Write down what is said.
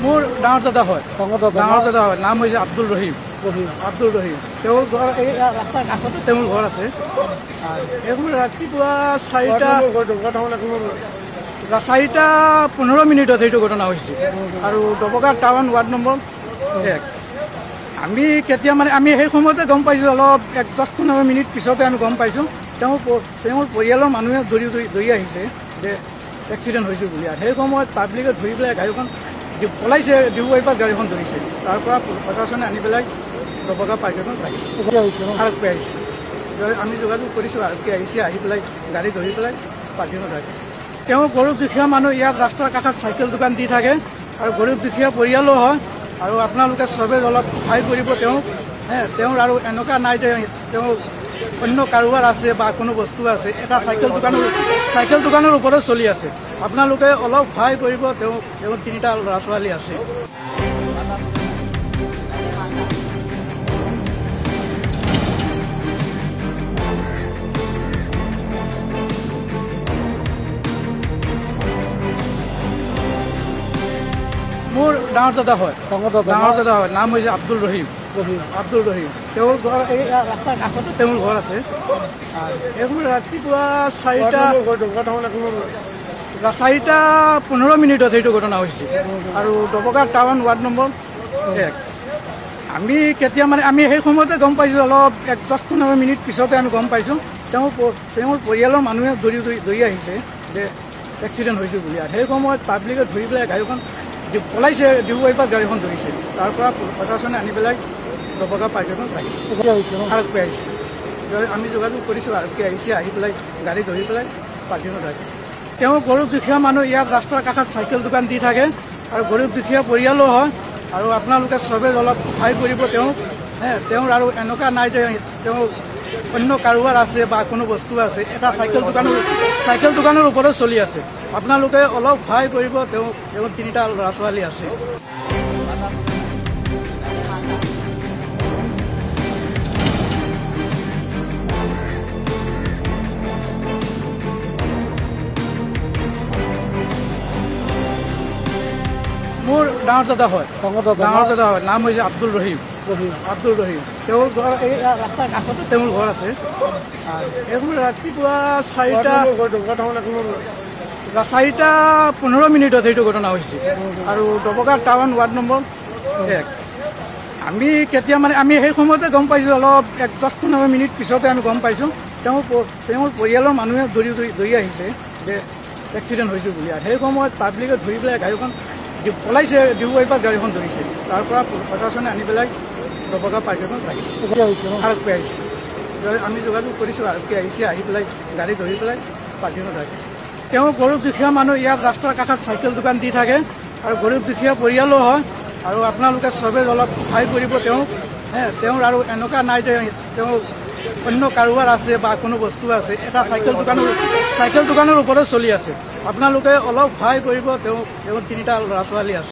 মোৰ ডাঙৰ দাদা হয় নাম হৈছে আব্দুল ৰহিম তেওঁৰ ঘৰ এই ৰাস্তাৰ কাষতে তেওঁৰ ঘৰ আছে এইবোৰ ৰাতিপুৱা 4:15 মিনিটত এইটো ঘটনা হৈছে আৰু ডবকা টাউন ৱাৰ্ড নম্বৰ 1 আমি কেতিয়া মানে আমি সেই সময়তে গম পাইছোঁ অলপ 10-15 মিনিট পিছতে আমি গম পাইছোঁ তেওঁৰ পৰিয়ালৰ মানুহে দৌৰি আহিছে যে এক্সিডেণ্ট হৈছে বুলি আৰু সেই সময়ত পাব্লিকে ধৰি পেলাই গাড়ীখন পলাইছে ডিব্ৰুগড় পৰা গাড়ীখন ধৰিছে তাৰ পৰা প্ৰশাসনে আনি পেলাই ডবকা পাৰ্টিখন ৰাখিছে আৰক্ষী আহিছে আমি যোগাযোগ কৰিছোঁ আৰক্ষী আহিছে আহি পেলাই গাড়ী ধৰি পেলাই পাৰ্টিখন ৰাখিছে তেওঁ গৰীব দুখীয়া মানুহ ইয়াত ৰাস্তাৰ কাষত চাইকেল দোকান দি থাকে আৰু গৰীব দুখীয়া পৰিয়ালো হয় আৰু আপোনালোকে চবেই অলপ সহায় কৰিব তেওঁৰ আৰু এনেকুৱা নাই যে তেওঁ অন্য কাৰোবাৰ আছে বা কোনো বস্তু আছে এটা চাইকেল দোকানৰ ওপৰত চলি আছে আপোনালোকে অলপ সহায় কৰিব তেওঁৰ 3টা ল'ৰা ছোৱালী আছে মোৰ ডাঙৰ দাদা হয় নাম হৈছে আব্দুল ৰহিম তেওঁৰ ঘৰ এই ৰাস্তাৰ কাষতে তেওঁৰ ঘৰ আছে এইবোৰ ৰাতিপুৱা 4:15 মিনিটত এইটো ঘটনা হৈছে আৰু ডবকা টাউন ৱাৰ্ড নম্বৰ 1 আমি কেতিয়া মানে আমি সেই সময়তে গম পাইছোঁ অলপ 10-15 মিনিট পিছতে আমি গম পাইছোঁ তেওঁৰ পৰিয়ালৰ মানুহে দৌৰি আহিছে যে এক্সিডেণ্ট হৈছে বুলি আৰু সেই সময়ত পাব্লিকে ধৰি পেলাই গাড়ীখন পলাইছে ডিব্ৰুগড় পৰা গাড়ীখন ধৰিছে তাৰ পৰা প্ৰশাসনে আনি পেলাই ডবকা পাৰ্টিখন ৰাখিছে আৰক্ষী আহিছে আমি যোগাযোগ কৰিছোঁ আৰক্ষী আহিছে আহি পেলাই গাড়ী ধৰি পেলাই পাৰ্টিখন ৰাখিছে তেওঁ গৰীব দুখীয়া মানুহ ইয়াত ৰাস্তাৰ কাষত চাইকেল দোকান দি থাকে আৰু গৰীব দুখীয়া পৰিয়ালো হয় আৰু আপোনালোকে চবেই অলপ সহায় কৰিব তেওঁৰ আৰু এনেকুৱা নাই যে তেওঁ অন্য কাৰোবাৰ আছে বা কোনো বস্তু আছে এটা চাইকেল দোকানৰ ওপৰত চলি আছে আপোনালোকে অলপ সহায় কৰিব তেওঁৰ 3টা ল'ৰা ছোৱালী আছে মোৰ ডাঙৰ দাদা হয় নাম হৈছে আব্দুল ৰহিম তেওঁৰ ঘৰ এই ৰাস্তাৰ কাষতে তেওঁৰ ঘৰ আছে এইবোৰ ৰাতিপুৱা 4:15 মিনিটত এইটো ঘটনা হৈছে আৰু ডবকা টাউন ৱাৰ্ড নম্বৰ 1 আমি কেতিয়া মানে আমি সেই সময়তে গম পাইছোঁ অলপ 10-15 মিনিট পিছতে আমি গম পাইছোঁ তেওঁৰ পৰিয়ালৰ মানুহে দৌৰি আহিছে যে এক্সিডেণ্ট হৈছে বুলি আৰু সেই সময়ত পাব্লিকে ধৰি পেলাই গাড়ীখন পলাইছে ডিব্ৰুগড় পৰা গাড়ীখন ধৰিছে তাৰ পৰা প্ৰশাসনে আনি পেলাই ডবকা পাৰ্টিখন ৰাখিছে আৰক্ষী আহিছে আমি যোগাযোগ কৰিছোঁ আৰক্ষী আহিছে আহি পেলাই গাড়ী ধৰি পেলাই পাৰ্টিখন ৰাখিছে তেওঁ গৰীব দুখীয়া মানুহ ইয়াত ৰাস্তাৰ কাষত চাইকেল দোকান দি থাকে আৰু গৰীব দুখীয়া পৰিয়ালো হয় আৰু আপোনালোকে চবেই অলপ সহায় কৰিব তেওঁৰ আৰু এনেকুৱা নাই যে তেওঁ অন্য কাৰোবাৰ আছে বা কোনো বস্তু আছে এটা চাইকেল দোকানৰ ওপৰত চলি আছে আপোনালোকে অলপ সহায় কৰিব তেওঁৰ 3টা ল'ৰা ছোৱালী আছে